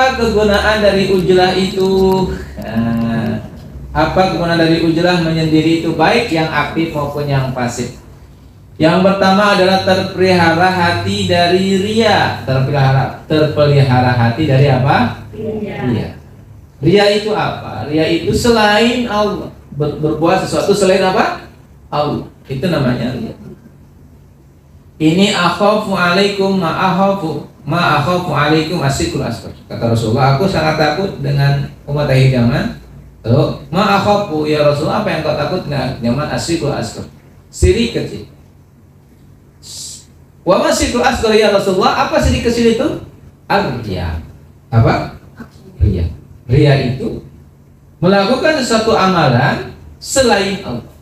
Apa kegunaan dari ujlah itu? Nah, apa kegunaan dari ujlah menyendiri itu, baik yang aktif maupun yang pasif? Yang pertama adalah terpelihara hati dari ria. Terpelihara hati dari apa? Ria. Ria itu apa? Ria itu selain Allah, berbuat sesuatu selain apa? Allah. Itu namanya ria. Ini akhafu alaikum ma akhafu alaikum asyirkul asghar. Kata Rasulullah, aku sangat takut dengan umat akhir zaman. Lalu, ma akhafu ya Rasulullah, apa yang kau takut dengan zaman asyirkul asghar? Syirik kecil. Wa ma asyirkul asghar ya Rasulullah, apa syirik kecil itu? Ar-riya. Apa? Riya. Riya itu melakukan sesuatu amalan selain Allah.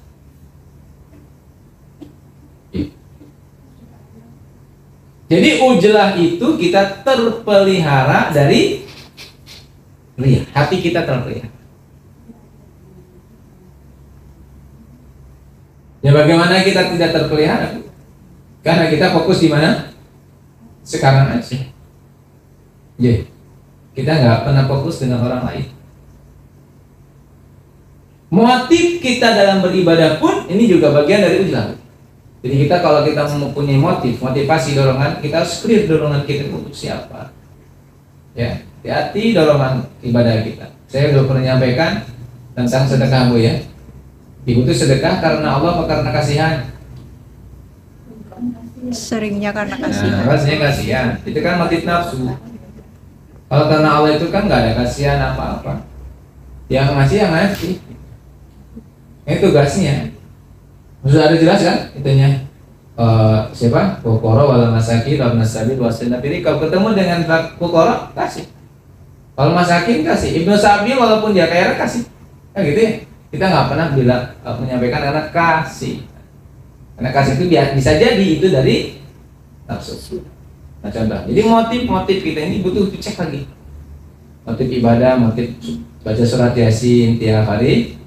Jadi ujlah itu kita terpelihara dari ria. Hati kita terpelihara. Ya bagaimana kita tidak terpelihara? Karena kita fokus di mana? Sekarang aja. Ya, kita nggak pernah fokus dengan orang lain. Motif kita dalam beribadah pun ini juga bagian dari ujlah. Jadi kita kalau kita mempunyai motivasi, dorongan, kita harus clear dorongan kita untuk siapa. Ya, hati-hati dorongan ibadah kita. Saya sudah pernah menyampaikan tentang sedekah, Bu ya. Ibu itu sedekah karena Allah atau karena kasihan? Seringnya karena kasihan. Rasanya kasihan. Itu kan motif nafsu. Kalau karena Allah itu kan nggak ada kasihan apa-apa. Yang ngasih yang ngasih. Itu tugasnya. Sudah ada jelas kan itunya, siapa? Fuqara wal masakin wal nasabil wasil nabiri. Kalau ketemu dengan fuqara kasih, kalau masakin kasih, ibnu sabil walaupun dia kaya kasih, kan gitu ya. Kita nggak pernah menyampaikan karena kasih, karena kasih itu bisa jadi itu dari nafsu. Nah contoh, jadi motif kita ini butuh dicek lagi. Motif ibadah, motif baca surat Yasin tiap hari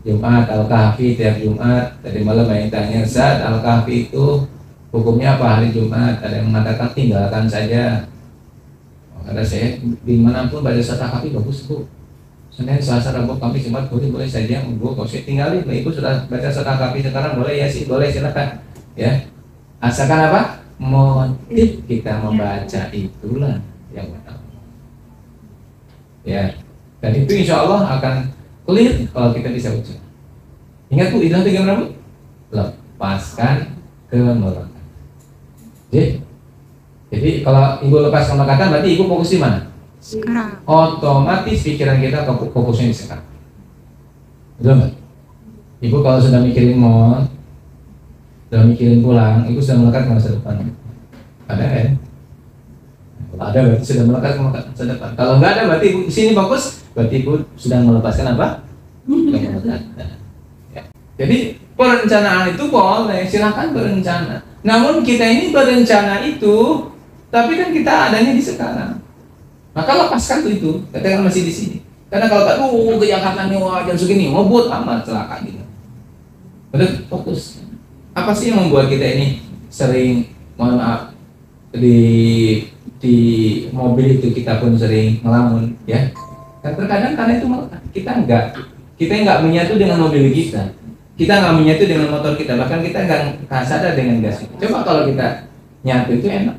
Jumat, Al-Kahfi tiap Jumat. Tadi malam yang tanya, Ustaz, Al-Kahfi itu hukumnya apa hari Jumat? Ada yang mengatakan tinggalkan saja. Kata saya, dimanapun baca surat Al-Kahfi bagus, Bu. Senin, Selasa, Rabu, Kamis, Jumat boleh saja, Bu. Kalau saya tinggalin, Ibu sudah baca surat Al-Kahfi sekarang boleh ya sih, boleh silakan. Ya, asalkan apa? Motif kita membaca itulah yang utama. Ya, dan itu insya Allah akan clear kalau kita bisa ucap. Ingat Bu, ijlah itu gimana Bu? Lepaskan kemelekatan. Jadi kalau Ibu lepaskan kemelekatan berarti Ibu fokus di mana? Sekarang. Otomatis pikiran kita fokusnya di sekarang. Betul nggak? Ibu kalau sudah mikirin mau, sudah mikirin pulang, Ibu sudah melekat ke masa depan. Ada kan? Kalau ada berarti sudah melekat ke masa depan. Kalau nggak ada berarti Ibu di sini fokus. Berarti Ibu sedang melepaskan apa? Ya. Jadi perencanaan itu boleh, silakan berencana. Namun kita ini berencana itu, tapi kan kita adanya di sekarang. Maka lepaskan itu, katakan masih di sini. Karena kalau tak, ke Jakarta nih, wah jam segini, ngobot amat celaka gitu. Betul, fokus. Apa sih yang membuat kita ini sering, mohon maaf, di mobil itu kita pun sering ngelamun, ya? Dan terkadang karena itu kita nggak menyatu dengan mobil kita nggak menyatu dengan motor kita, bahkan kita nggak sadar dengan gas. Coba kalau kita nyatu itu enak,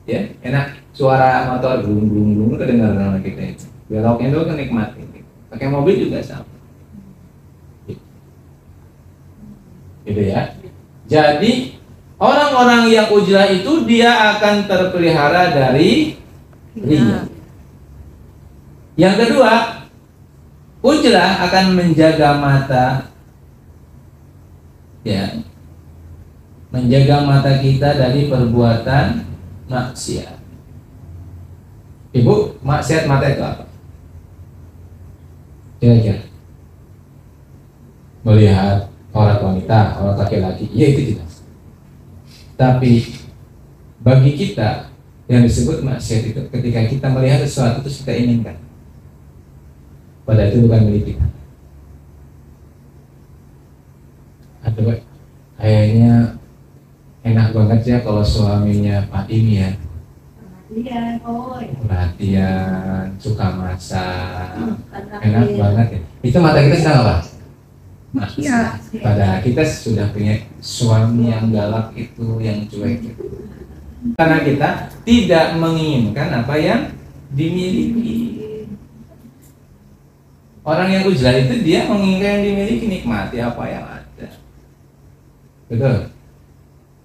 ya enak, suara motor bung bung bung kedengaran sama kita itu, beloknya itu kan nikmatin. Pakai mobil juga sama, gitu ya. Jadi orang-orang yang ujlah itu dia akan terpelihara dari ria. Yang kedua, ujlah akan menjaga mata, ya, menjaga mata kita dari perbuatan maksiat. Ibu, maksiat mata itu apa? Kira-kira melihat aurat wanita, aurat laki-laki, ya itu jelas. Tapi bagi kita yang disebut maksiat itu ketika kita melihat sesuatu itu kita inginkan, padahal itu bukan milik kita. Aduh, kayaknya enak banget ya kalau suaminya Pak ini ya. perhatian, suka masak, enak banget ya. Itu mata kita sedang apa? Ya. Pada kita sudah punya suami yang galak itu, yang cuek itu. Karena kita tidak menginginkan apa yang dimiliki. Orang yang ujlah itu dia menginginkan yang dimiliki, nikmati apa yang ada. Betul.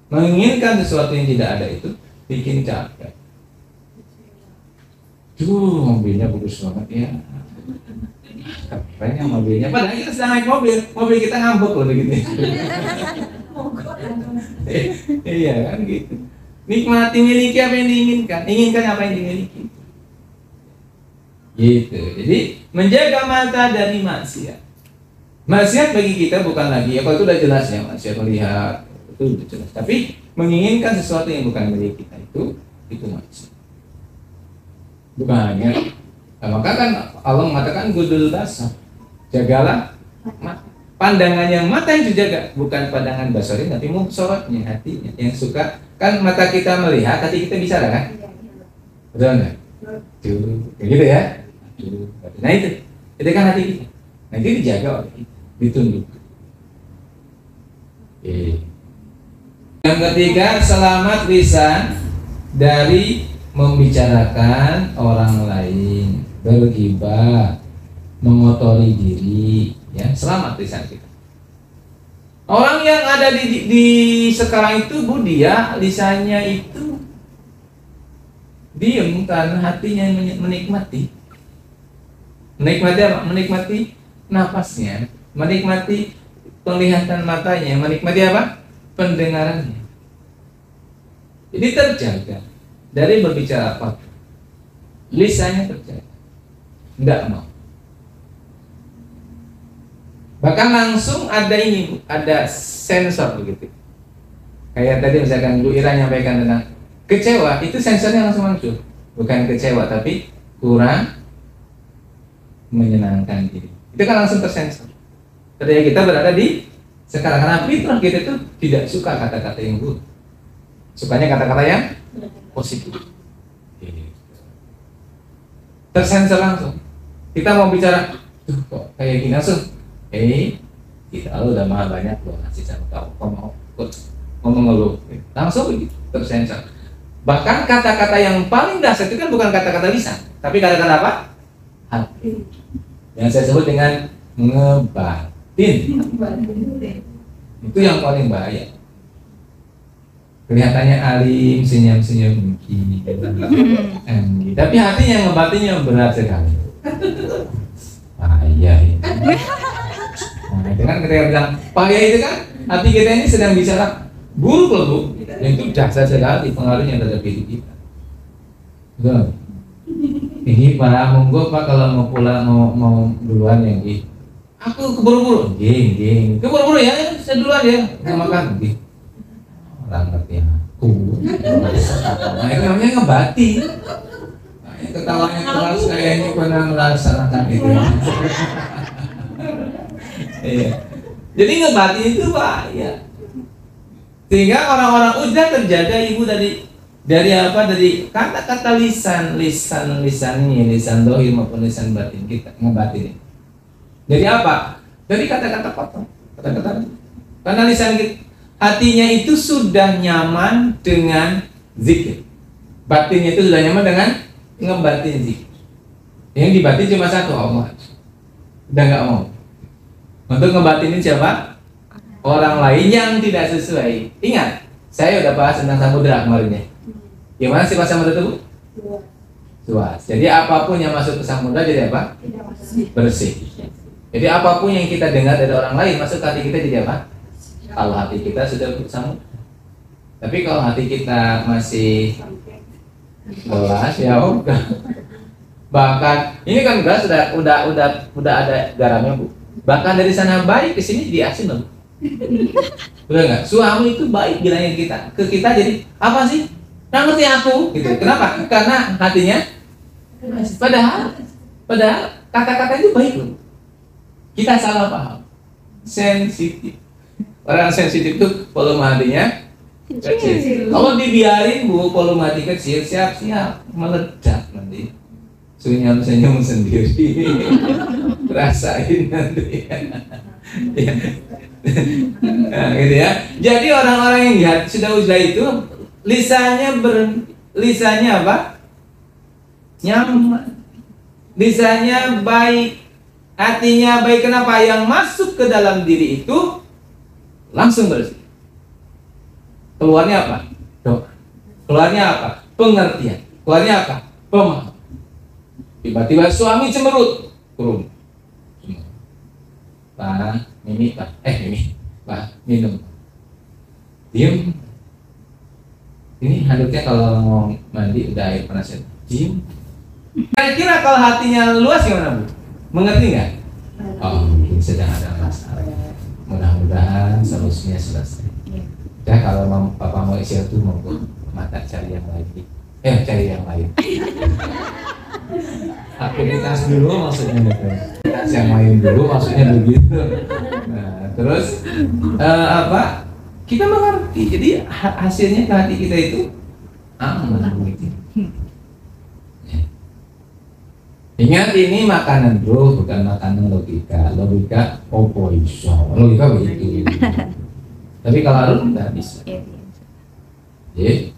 Menginginkan sesuatu yang tidak ada itu bikin capek. Tuh mobilnya bagus banget ya. Keren ya mobilnya. Padahal kita sedang naik mobil kita ngambek loh begitu. Iya kan gitu. Nikmati, miliki apa yang diinginkan, inginkan apa yang dimiliki. Gitu. Jadi menjaga mata dari maksiat. Maksiat bagi kita bukan lagi, ya kalau itu udah jelas ya, maksiat melihat itu udah jelas. Tapi menginginkan sesuatu yang bukan milik kita itu maksiat. Bukan hanya, nah, maka kan Allah mengatakan gudul basar, jagalah pandangan yang mata yang dijaga, bukan pandangan basari, tapi mubsaratnya, hatinya yang suka. Kan mata kita melihat, hati kita bicara kan? Betul nggak? Kayak gitu ya. Nah itu kan hati kita. Nah itu dijaga oleh kita, ditunduk. Yang ketiga, selamat lisan dari membicarakan orang lain, berghibah, mengotori diri, ya selamat lisan kita. Orang yang ada di sekarang itu dia lisannya itu diem karena hatinya menikmati. Menikmati apa? Menikmati nafasnya, menikmati penglihatan matanya, menikmati apa? Pendengarannya. Jadi terjaga dari berbicara apa, lisannya terjaga, enggak mau. Bahkan langsung ada ini, ada sensor begitu. Kayak tadi misalkan Bu Ira nyampaikan tentang kecewa, itu sensornya langsung muncul. Bukan kecewa, tapi kurang menyenangkan diri. Itu kan langsung tersensor. Ketika kita berada di sekarang, karena fitrah kita itu tidak suka kata-kata yang buruk. Sukanya kata-kata yang positif. Tersensor langsung. Kita mau bicara, tuh kok kayak gini langsung. Kita lu udah mahal banyak loh ngasih sama kau mau ngomong lu langsung begitu tersensor. Bahkan kata-kata yang paling dasar itu kan bukan kata-kata lisan, tapi kata-kata apa? Hati. Yang saya sebut dengan ngebatin. Itu yang paling bahaya. Kelihatannya alim, senyum-senyum tapi hatinya ngebatinnya berat sekali. Bahaya itu. Nah, itu kan ketika bilang bahaya itu kan hati kita ini sedang bicara buruk loh Bu. Dan itu dahsyat sekali pengaruhnya terhadap hidup kita. Betul. Ini Pak, monggo Pak kalau mau pulang mau duluan ya Gi. Aku keburu-buru. Geng. Keburu-buru ya, saya duluan ya. Nggak makan Gi. Orang ngerti aku. Nah itu namanya ngebati. Nah, ketawanya keras kayaknya pernah melaksanakan itu. Iya. Jadi ngebati itu bahaya. Sehingga orang-orang udah terjaga ibu dari apa? Dari kata-kata lisan ini, lisan dohir maupun lisan batin kita ngebatin. Jadi apa? Dari kata-kata kotor, kata-kata. Karena lisan kita, hatinya itu sudah nyaman dengan zikir. Batinnya itu sudah nyaman dengan ngebatin zikir. Yang dibatin cuma satu, Allah. Udah nggak mau. Untuk ngebatinin siapa? Orang lain yang tidak sesuai. Ingat, saya udah bahas tentang samudera kemarin ya. Gimana sifat samudera itu? Luas. Jadi apapun yang masuk ke samudera jadi apa? Bersih. Jadi apapun yang kita dengar dari orang lain masuk ke hati kita jadi apa? Kalau hati kita sudah samudera. Tapi kalau hati kita masih gelas ya udah. Bahkan ini kan gelas udah ada garamnya Bu. Bahkan dari sana baik ke sini jadi asin loh. Betul nggak? Suami itu baik bilangnya ke kita jadi apa sih? Nggak ngerti aku gitu. Kenapa? Karena hatinya padahal kata-kata itu baik loh. Kita salah paham. Sensitif. Orang sensitif itu volume hatinya Kecil. Kalau dibiarin Bu, volume hati kecil, siap-siap meledak nanti. Senyum-senyum sendiri. Rasain nanti. Ya. Nah, gitu ya. Jadi orang-orang yang jahat sudah uzlah itu lisannya apa? Nyaman. Lisannya baik, hatinya baik. Kenapa? Yang masuk ke dalam diri itu langsung bersih. Keluarnya apa? Doa. Keluarnya apa? Pengertian. Keluarnya apa? Pemahaman. Tiba-tiba suami cemberut, kurung. Pak, Mimi, Pak. Mimi, Pak, minum. Diem. Ini handuknya kalau mau mandi udah air panas. Diem. Kira-kira kalau hatinya luas gimana Bu? Mengerti nggak? Oh, mungkin sedang ada masalah. Mudah-mudahan solusinya selesai. Ya kalau Papa mau isi itu mau mata cari yang lain. Cari yang lain. Aktivitas dulu maksudnya gitu. Yang main dulu maksudnya begitu. Nah, terus apa? Kita mengerti. Jadi hasilnya ke hati kita itu aman begitu. Ingat ini makanan bro, bukan makanan logika. Logika opoiso. Logika begitu. Tapi kalau Arun nggak bisa. Jadi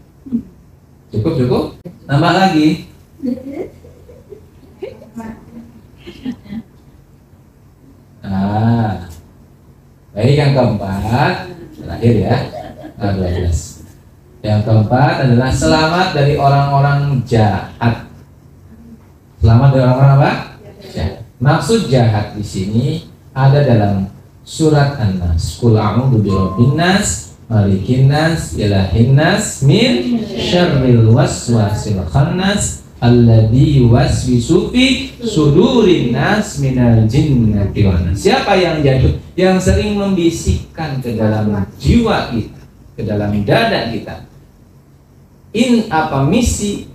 cukup. Nambah lagi. Nah, baik yang keempat terakhir ya. 12. Yang keempat adalah selamat dari orang-orang jahat. Selamat dari orang-orang apa? Jahat. Maksud jahat di sini ada dalam surat An-Nas. Qul a'udzu birabbin nas, malikin nas, ilahin nas, min syarril waswasil khannas alladzi yuwaswisu fi sudurin nas minal jinnati wan nas. Siapa yang jatuh? Yang sering membisikkan ke dalam jiwa kita, ke dalam dada kita. Misi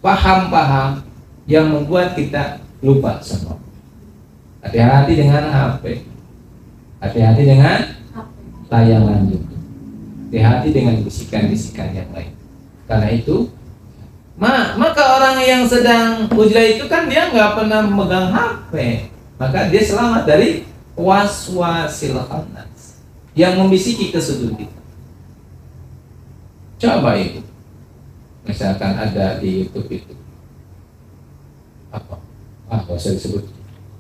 paham-paham yang membuat kita lupa semua. Hati-hati dengan HP. Hati-hati dengan tayangan YouTube. Hati-hati dengan bisikan-bisikan yang lain. Karena itu, maka orang yang sedang uzlah itu kan dia nggak pernah megang HP. Maka dia selamat dari waswasil khannas yang membisiki ke sudut kita. Coba itu. Misalkan ada di YouTube itu. Apa? Gak usah disebut.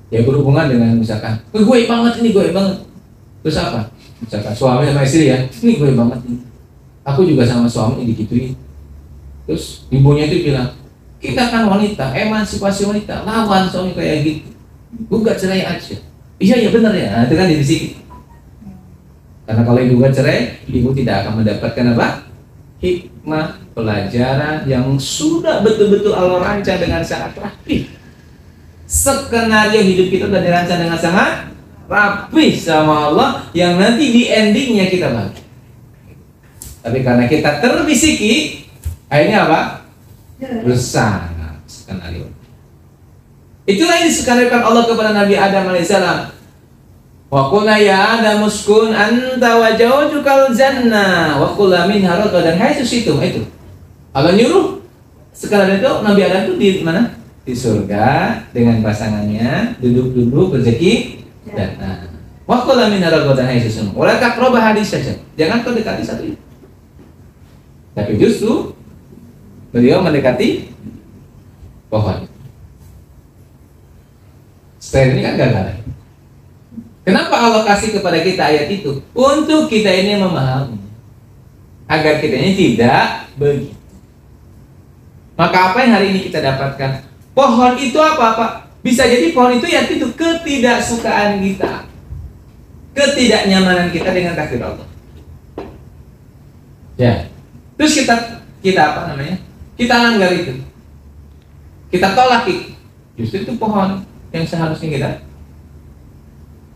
Ya berhubungan dengan misalkan, gue banget ini, gue banget. Terus apa? Misalkan suami sama istri ya, ini gue banget ini. Aku juga sama suami digituin. Terus ibunya itu bilang, kita kan wanita, emansipasi wanita, lawan suami kayak gitu. Gugat cerai aja. Iya benar ya. Nah, itu kan dibisiki. Karena kalau ibu gugat cerai, ibu tidak akan mendapatkan apa? Hikmah, pelajaran yang sudah betul-betul Allah rancang dengan sangat rapi. Skenario hidup kita sudah dirancang dengan sangat rapi sama Allah, yang nanti di endingnya kita bahagia. Tapi karena kita terbisiki, akhirnya apa? Rusak skenario. Itulah yang diskenariokan Allah kepada Nabi Adam alaihissalam. Wa qulna ya Adam uskun anta wa zawjukal jannah wa kula minha ragadan haitsu syi'tum. Itu Allah nyuruh sekarang itu Nabi Adam itu di mana? Di surga dengan pasangannya, duduk-duduk rezeki dan wa kula minha ragadan haitsu syi'tum. Wa la taqrabu hadis saja. Jangan kau dekati satu itu. Tapi justru beliau mendekati pohon. Setelah ini kan gagal. Kenapa Allah kasih kepada kita ayat itu? Untuk kita ini memahami, agar kita ini tidak begitu. Maka apa yang hari ini kita dapatkan? Pohon itu apa? Bisa jadi pohon itu ya itu ketidaksukaan kita, ketidaknyamanan kita dengan takdir Allah. Ya. Terus kita apa namanya? Kita langgar itu. Kita tolak itu. Justru itu pohon yang seharusnya kita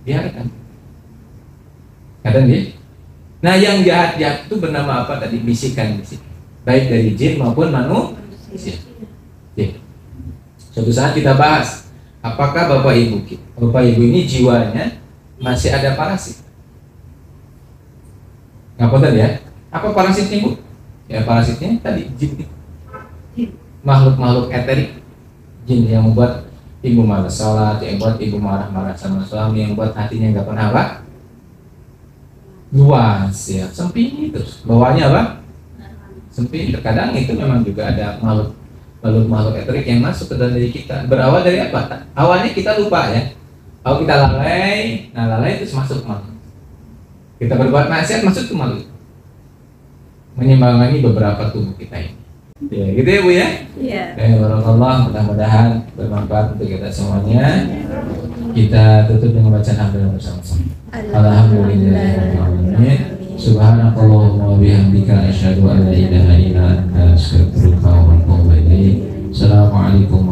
biarkan. Kadang dia. Nah, yang jahat-jahat itu bernama apa tadi? Bisikan-bisikan. Baik dari jin maupun manusia. Ya. Suatu saat kita bahas, apakah Bapak Ibu ini jiwanya masih ada parasit? Ngapunten ya? Apa parasitnya Bu? Ya parasitnya tadi jin. Makhluk-makhluk eterik, jin yang membuat ibu malas sholat, yang buat ibu marah-marah sama suami, yang buat hatinya nggak pernah apa? Luas ya, sempit terus. Bawahnya apa? Sempit. Terkadang itu memang juga ada makhluk eterik yang masuk ke dalam diri kita. Berawal dari apa? Awalnya kita lupa ya. Kalau kita lalai, nah lalai itu masuk ke makhluk. Kita berbuat maksiat masuk ke makhluk. Menyimbangi beberapa tubuh kita ini. Ya, gitu ya Bu ya? Iya. Barakallah, mudah-mudahan bermanfaat untuk kita semuanya. Kita tutup dengan bacaan hamdalah bersama-sama. Alhamdulillahirobbilalamin. Subhanakallahumma wa bihamdika asyhadu an la ilaha illa anta astaghfiruka wa atubu ilaik. Assalamualaikum